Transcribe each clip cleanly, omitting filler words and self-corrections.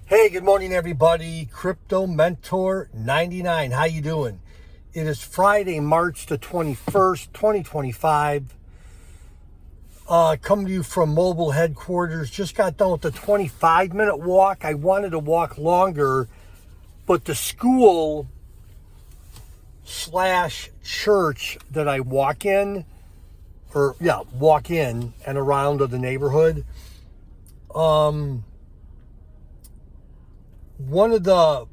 Hey, good morning, everybody. Crypto Mentor 99. How you doing? It is Friday, March the 21st, 2025. Coming to you from mobile headquarters. Just got done with the 25-minute walk. I wanted to walk longer, but the school / church that I walk in and around the neighborhood, one of the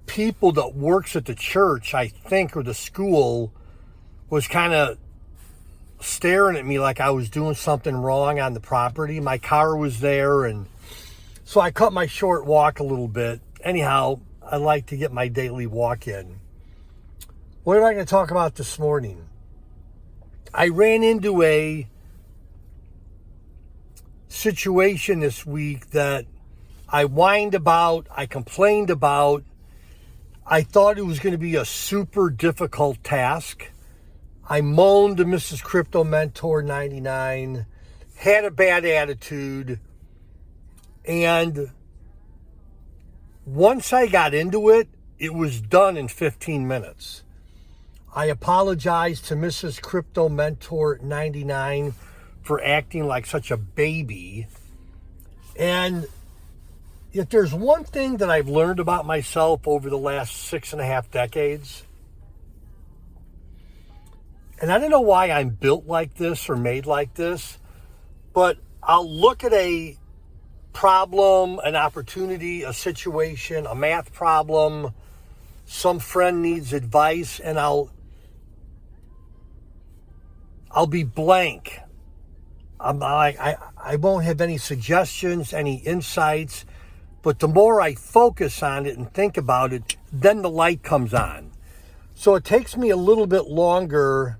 people that works at the church, I think, or the school, was kind of staring at me like I was doing something wrong on the property. My car was there, and so I cut my short walk a little bit. Anyhow, I like to get my daily walk in. What am I going to talk about this morning? I ran into a situation this week that I whined about, I complained about. I thought it was going to be a super difficult task. I moaned to Mrs. Crypto Mentor 99, had a bad attitude, and once I got into it, it was done in 15 minutes. I apologized to Mrs. Crypto Mentor 99 for acting like such a baby. And if there's one thing that I've learned about myself over the last 6.5 decades, and I don't know why I'm built like this or made like this, but I'll look at a problem, an opportunity, a situation, a math problem, some friend needs advice, and I'll be blank. I won't have any suggestions, any insights. But the more I focus on it and think about it, then the light comes on. So it takes me a little bit longer.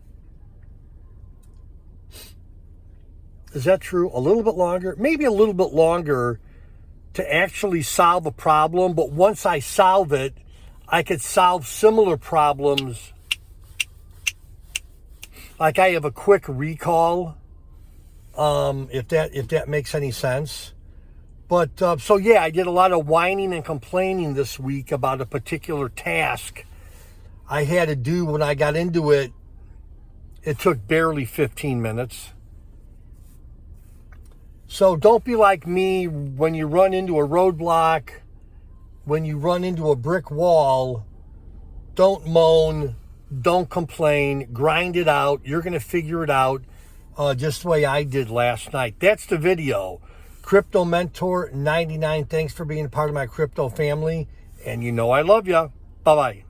Is that true? A little bit longer? Maybe a little bit longer to actually solve a problem. But once I solve it, I could solve similar problems. Like I have a quick recall, if that makes any sense. But, so yeah, I did a lot of whining and complaining this week about a particular task I had to do. When I got into it, it took barely 15 minutes. So don't be like me when you run into a roadblock, when you run into a brick wall. Don't moan, don't complain, grind it out. You're going to figure it out just the way I did last night. That's the video. Crypto Mentor 99, thanks for being a part of my crypto family. And you know I love you. Bye-bye.